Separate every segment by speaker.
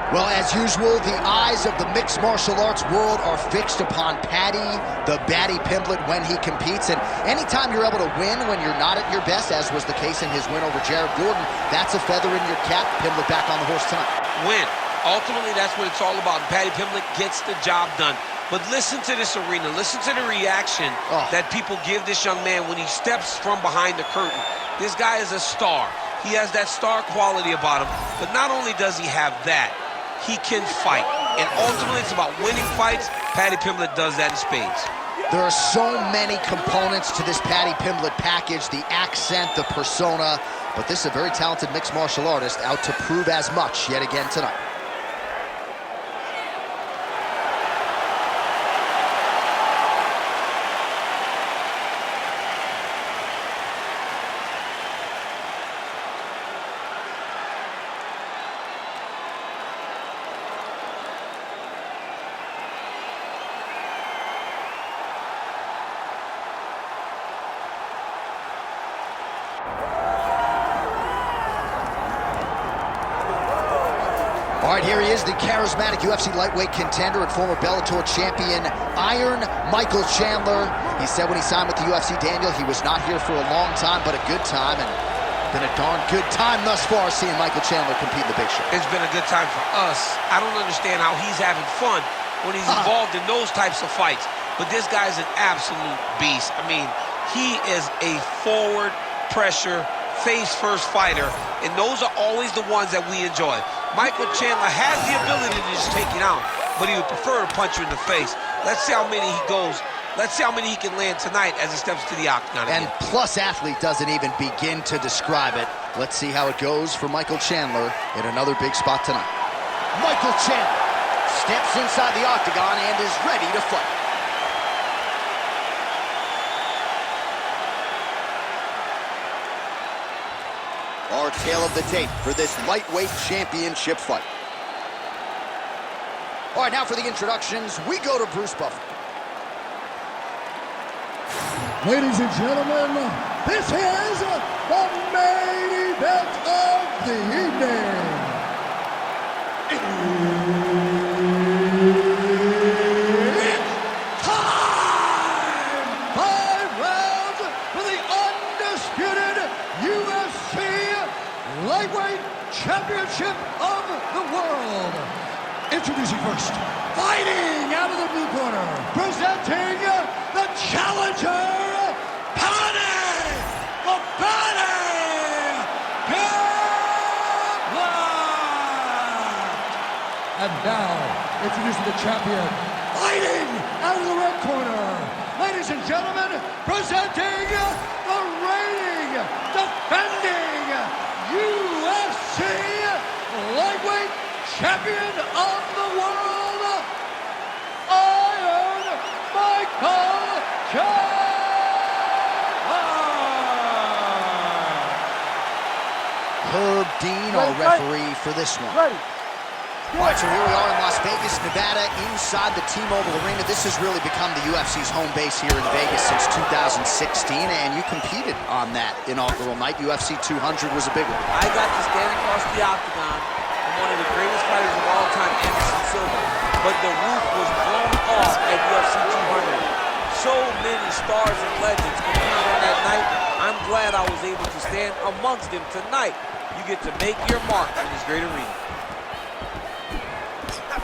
Speaker 1: Well, as usual, the eyes of the mixed martial arts world are fixed upon Paddy, the Paddy Pimblett, when he competes. And anytime you're able to win when you're not at your best, as was the case in his win over Jared Gordon, that's a feather in your cap. Pimblett back on the horse tonight.
Speaker 2: Win. Ultimately, that's what it's all about. Paddy Pimblett gets the job done. But listen to this arena. Listen to the reaction that people give this young man when he steps from behind the curtain. This guy is a star. He has that star quality about him. But not only does he have that, he can fight. And ultimately, it's about winning fights. Paddy Pimblett does that in spades.
Speaker 1: There are so many components to this Paddy Pimblett package, the accent, the persona. But this is a very talented mixed martial artist out to prove as much yet again tonight. All right, here he is, the charismatic UFC lightweight contender and former Bellator champion, Iron Michael Chandler. He said when he signed with the UFC, Daniel, he was not here for a long time, but a good time, and been a darn good time thus far seeing Michael Chandler compete in the big show.
Speaker 2: It's been a good time for us. I don't understand how he's having fun when he's involved in those types of fights, but this guy's an absolute beast. I mean, he is a forward pressure, face-first fighter, and those are always the ones that we enjoy. Michael Chandler has the ability to just take it out, but he would prefer to punch you in the face. Let's see how many he goes. Let's see how many he can land tonight as he steps to the octagon again.
Speaker 1: And plus athlete doesn't even begin to describe it. Let's see how it goes for Michael Chandler in another big spot tonight. Michael Chandler steps inside the octagon and is ready to fight. Our tale of the tape for this lightweight championship fight. All right, now for the introductions, we go to Bruce Buffer.
Speaker 3: Ladies and gentlemen, this is the main event of the evening. It's time! 5 rounds for the undisputed UFC Lightweight Championship of the world. Introducing first, fighting out of the blue corner, presenting the challenger, Paddy Pimblett. And now, introducing the champion, fighting out of the red corner, ladies and gentlemen, presenting the reigning, defending UFC Lightweight Champion of the world, Iron Michael Chandler.
Speaker 1: Herb Dean, our referee for this one. All right, so here we are in Las Vegas, Nevada, inside the T-Mobile Arena. This has really become the UFC's home base here in Vegas since 2016, and you competed on that inaugural night. UFC 200 was a big one.
Speaker 2: I got to stand across the octagon from one of the greatest fighters of all time, Anderson Silva, but the roof was blown off at UFC 200. So many stars and legends competed on that night. I'm glad I was able to stand amongst them tonight. You get to make your mark in this great arena.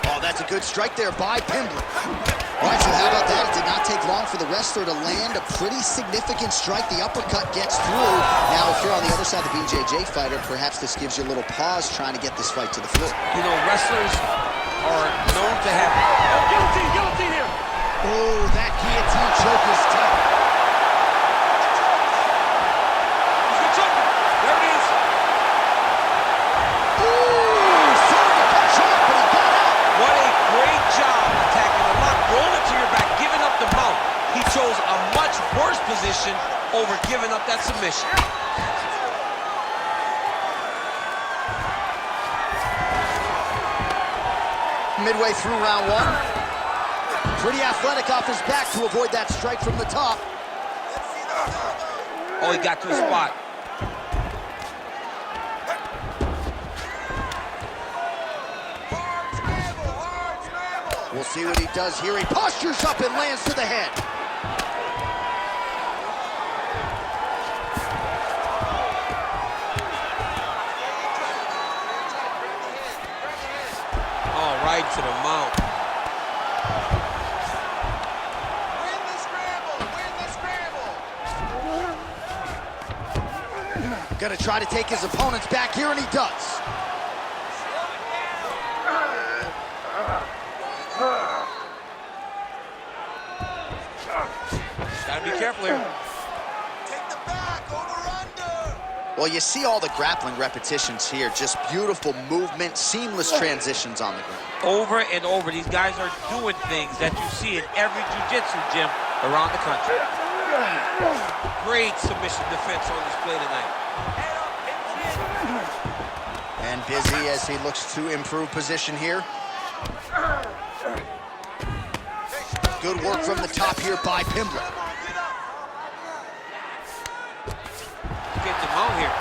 Speaker 1: Oh, that's a good strike there by Pimblett. All right, so how about that? It did not take long for the wrestler to land a pretty significant strike. The uppercut gets through. Now, if you're on the other side of the BJJ fighter, perhaps this gives you a little pause trying to get this fight to the floor.
Speaker 2: You know, wrestlers are known to have... Guillotine here!
Speaker 1: Oh, that guillotine choke is tough.
Speaker 2: He's gonna choke him. There it is. What a great job attacking the lock, rolling to your back, giving up the mount. He chose a much worse position over giving up that submission.
Speaker 1: Midway through round one. Pretty athletic off his back to avoid that strike from the top.
Speaker 2: Oh, he got to his spot.
Speaker 1: We'll see what he does here. He postures up and lands to the head.
Speaker 2: Oh, right to the mount.
Speaker 4: Win the scramble! Win the scramble!
Speaker 1: Gonna try to take his opponents back here, and he does.
Speaker 2: Gotta be careful here.
Speaker 4: Take the back, over under!
Speaker 1: Well, you see all the grappling repetitions here. Just beautiful movement, seamless transitions on the ground.
Speaker 2: Over and over, these guys are doing things that you see in every jiu-jitsu gym around the country. Great submission defense on display tonight.
Speaker 1: And busy as he looks to improve position here. Good work from the top here by Pimblett.
Speaker 2: Get the mount here.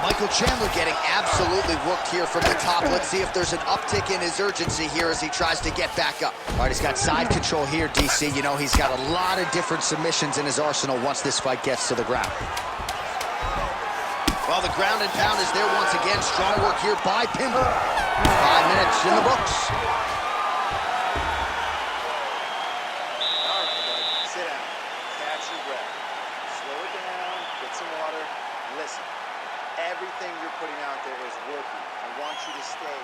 Speaker 1: Michael Chandler getting absolutely worked here from the top. Let's see if there's an uptick in his urgency here as he tries to get back up. All right, he's got side control here, DC. You know, he's got a lot of different submissions in his arsenal once this fight gets to the ground. Well, the ground and pound is there once again. Strong work here by Pimblett. 5 minutes in the books.
Speaker 4: Sit down. Catch your breath. Slow it down. Get some water. Listen. Everything you're putting out there is working. I want you to stay.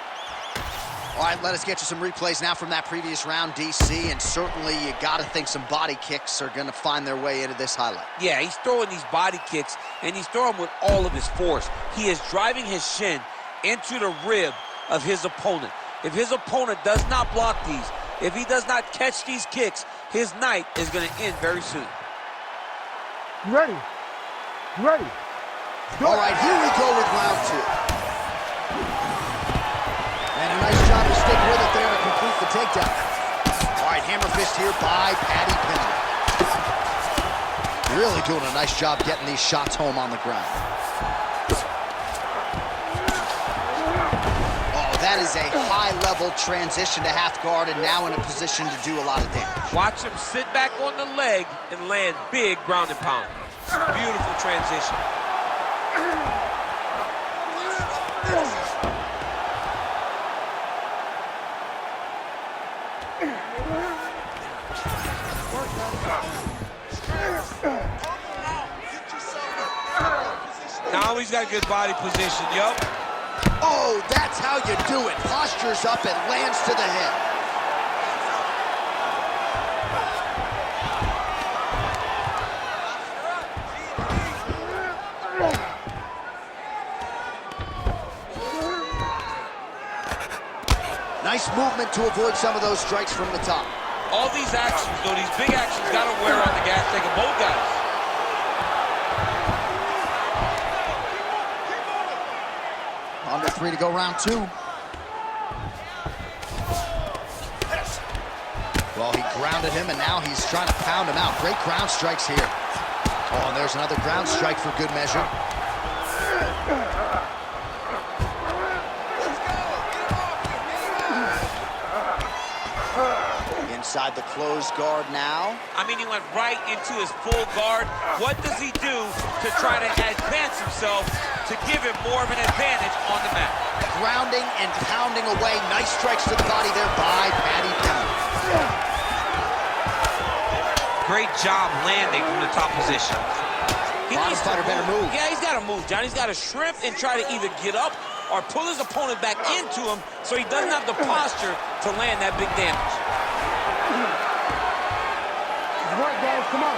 Speaker 1: All right, let us get you some replays now from that previous round, DC, and certainly you got to think some body kicks are going to find their way into this highlight.
Speaker 2: Yeah, he's throwing these body kicks, and he's throwing with all of his force. He is driving his shin into the rib of his opponent. If his opponent does not block these, if he does not catch these kicks, his night is going to end very soon.
Speaker 3: You ready? You ready?
Speaker 1: All right, here we go with round 2. And a nice job to stick with it there to complete the takedown. All right, hammer fist here by Paddy Pimblett. Really doing a nice job getting these shots home on the ground. Oh, that is a high-level transition to half guard and now in a position to do a lot of damage.
Speaker 2: Watch him sit back on the leg and land big ground and pound. Beautiful transition. Now he's got a good body position, yup.
Speaker 1: Oh, that's how you do it. Postures up and lands to the head. Nice movement to avoid some of those strikes from the top.
Speaker 2: All these actions, though, these big actions, got to wear on the gas tank of both guys.
Speaker 1: Under 3 to go, round 2. Well, he grounded him, and now he's trying to pound him out. Great ground strikes here. Oh, and there's another ground strike for good measure. Inside the closed guard now.
Speaker 2: I mean, he went right into his full guard. What does he do to try to advance himself to give him more of an advantage on the mat?
Speaker 1: Grounding and pounding away. Nice strikes to the body there by Paddy Pimblett.
Speaker 2: Great job landing from the top position. He
Speaker 1: Bottom
Speaker 2: needs to
Speaker 1: fighter better move.
Speaker 2: Yeah, he's got to move, John. He's got to shrimp and try to either get up or pull his opponent back into him so he doesn't have the posture to land that big damage.
Speaker 3: Right, guys, come on.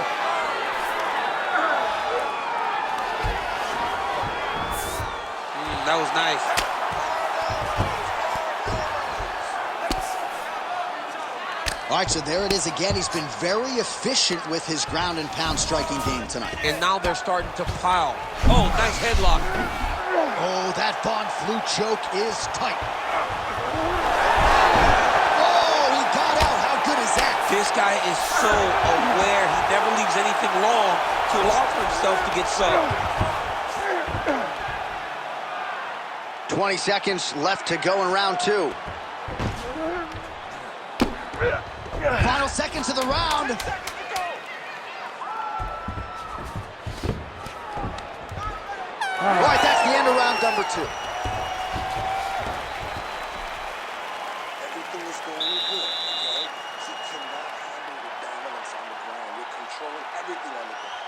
Speaker 2: That was nice.
Speaker 1: All right, so there it is again. He's been very efficient with his ground and pound striking game tonight.
Speaker 2: And now they're starting to pile. Oh, nice headlock.
Speaker 1: Oh, that Von Flue choke is tight. Oh, he got out. How good is that?
Speaker 2: This guy is so aware. He never leaves anything long to allow for himself to get subbed.
Speaker 1: 20 seconds left to go in round 2. Final seconds of the round. All right, that's the end of round number 2.
Speaker 4: Everything is going good, okay? He cannot handle the dominance on the ground. You're controlling everything on the ground.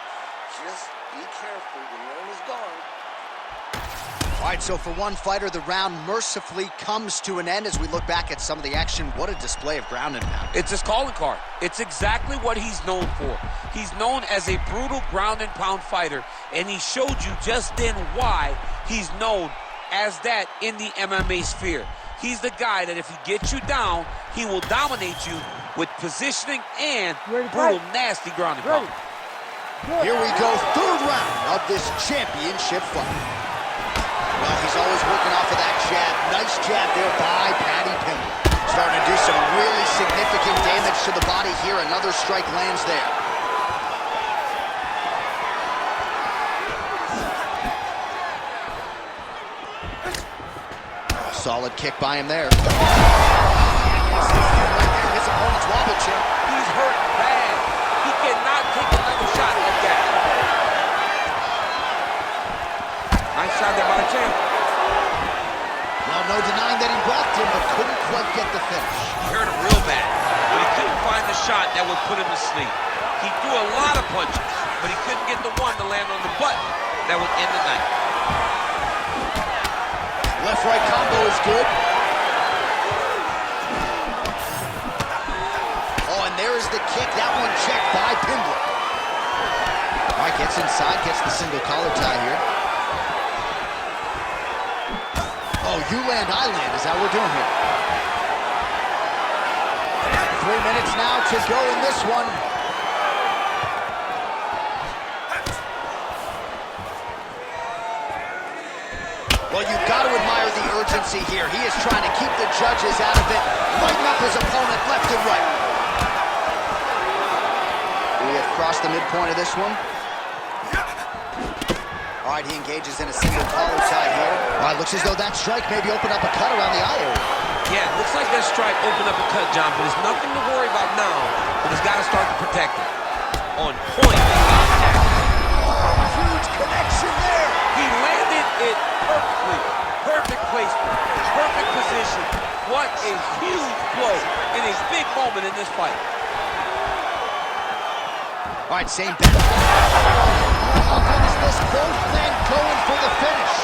Speaker 4: Just be careful when you're in his guard.
Speaker 1: All right, so for one fighter, the round mercifully comes to an end as we look back at some of the action. What a display of ground and pound.
Speaker 2: It's his calling card. It's exactly what he's known for. He's known as a brutal ground and pound fighter, and he showed you just then why he's known as that in the MMA sphere. He's the guy that if he gets you down, he will dominate you with positioning and brutal, nasty ground and pound.
Speaker 1: Here we go, third round of this championship fight. Well, he's always working off of that jab. Nice jab there by Paddy Pimblett. Starting to do some really significant damage to the body here. Another strike lands there. Solid kick by him there. His opponent's wobble chip.
Speaker 2: He's hurt bad. He cannot take another shot like that. Nice shot there by the champ.
Speaker 1: Well, no denying that he rocked him, but couldn't quite get the finish.
Speaker 2: He hurt him real bad, but he couldn't find the shot that would put him to sleep. He threw a lot of punches, but he couldn't get the one to land on the button that would end the night.
Speaker 1: Left-right combo is good. Oh, and there is the kick. That one checked by Pimblett. All right, gets inside, gets the single collar tie here. Oh, you land, I land is how we're doing here. 3 minutes now to go in this one. Well, you've got to admire the urgency here. He is trying to keep the judges out of it, lighten up his opponent left and right. We have crossed the midpoint of this one. All right, he engages in a single collar tie here. All right, looks as though that strike maybe opened up a cut around the eye area.
Speaker 2: Yeah, looks like that strike opened up a cut, John, but there's nothing to worry about now, but he's got to start to protect it. On point.
Speaker 1: Huge connection there.
Speaker 2: He landed it perfectly. Perfect placement. Perfect position. What a huge blow in a big moment in this fight.
Speaker 1: All right, same bet. How good is this? Both men going for the finish.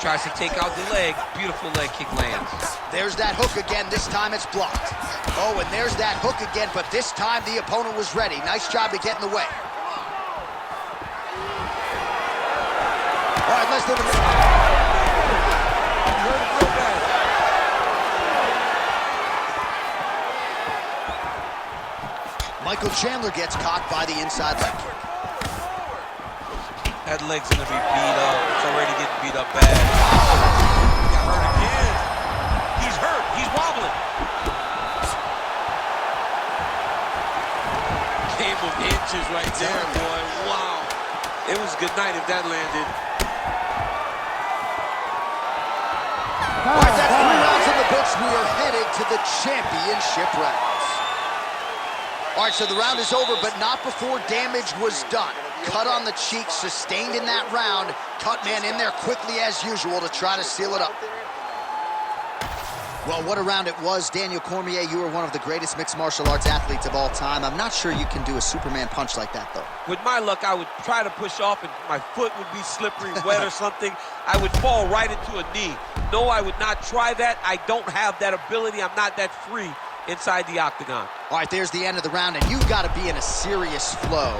Speaker 2: Tries to take out the leg. Beautiful leg kick lands.
Speaker 1: There's that hook again. This time it's blocked. Oh, and there's that hook again, but this time the opponent was ready. Nice job to get in the way. All right, less than a minute. Michael Chandler gets caught by the inside leg kick.
Speaker 2: That leg's gonna be beat up. It's already getting beat up bad. He got hurt again. He's hurt. He's wobbling. Game of inches right there, boy. Wow. It was a good night if that landed.
Speaker 1: All right, that's 3 rounds in the books. We are headed to the championship rounds. All right, so the round is over, but not before damage was done. Cut on the cheek, sustained in that round. Cut man in there quickly as usual to try to seal it up. Well, what a round it was. Daniel Cormier, you are one of the greatest mixed martial arts athletes of all time. I'm not sure you can do a Superman punch like that, though.
Speaker 2: With my luck, I would try to push off and my foot would be slippery, wet or something. I would fall right into a knee. No, I would not try that. I don't have that ability. I'm not that free inside the octagon.
Speaker 1: All right, there's the end of the round, and you've got to be in a serious flow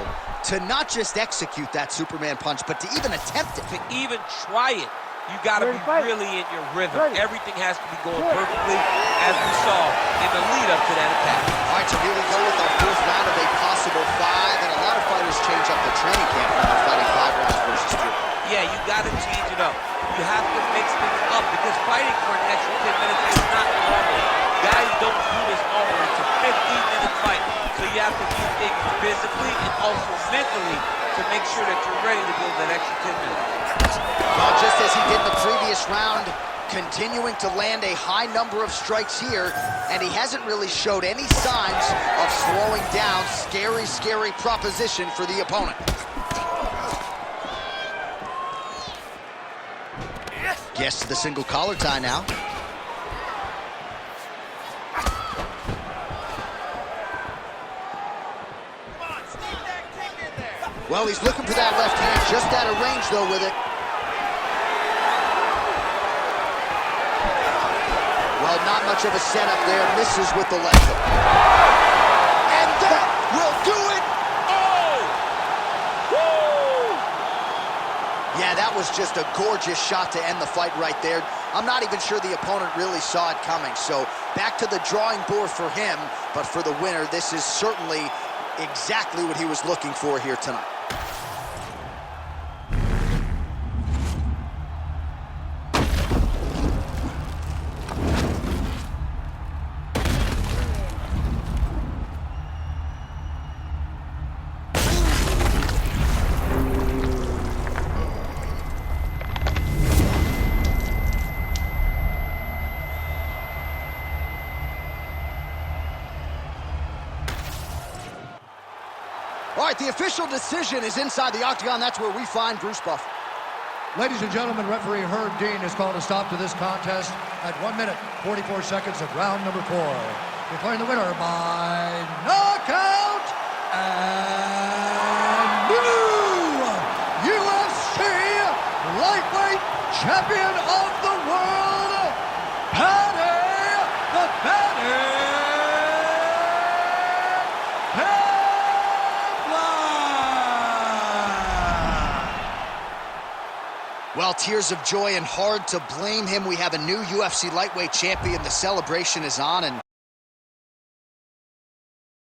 Speaker 1: to not just execute that Superman punch, but to even attempt it.
Speaker 2: To even try it, you got to be really in your rhythm. Everything has to be going perfectly, as we saw in the lead-up to that attack.
Speaker 1: All right, so here we go with our 4th round of a possible 5, and a lot of fighters change up their training camp when they're fighting 5 rounds versus 2.
Speaker 2: Yeah, you got to change it up. You have to mix things up, because fighting for an extra 10 minutes is not normal. Guys don't do this normally. It's a 15-minute fight, so you have to do things physically and also mentally to to make sure that you're ready to go that extra 10 minutes.
Speaker 1: Well, just as he did in the previous round, continuing to land a high number of strikes here, and he hasn't really showed any signs of slowing down. Scary, scary proposition for the opponent. Gets to the single collar tie now. Well, he's looking for that left hand, just out of range, though, with it. Well, not much of a setup there. Misses with the left hook. And that will do it!
Speaker 2: Oh! Woo!
Speaker 1: Yeah, that was just a gorgeous shot to end the fight right there. I'm not even sure the opponent really saw it coming. So back to the drawing board for him. But for the winner, this is certainly exactly what he was looking for here tonight. All right, the official decision is inside the octagon. That's where we find Bruce Buffer.
Speaker 3: Ladies and gentlemen, referee Herb Dean has called a stop to this contest at 1 minute, 44 seconds of round number 4. Declaring the winner by knockout and new UFC lightweight champion of the world, Paddy the Paddy Pimblett.
Speaker 1: Well, tears of joy and hard to blame him. We have a new UFC lightweight champion. The celebration is on, and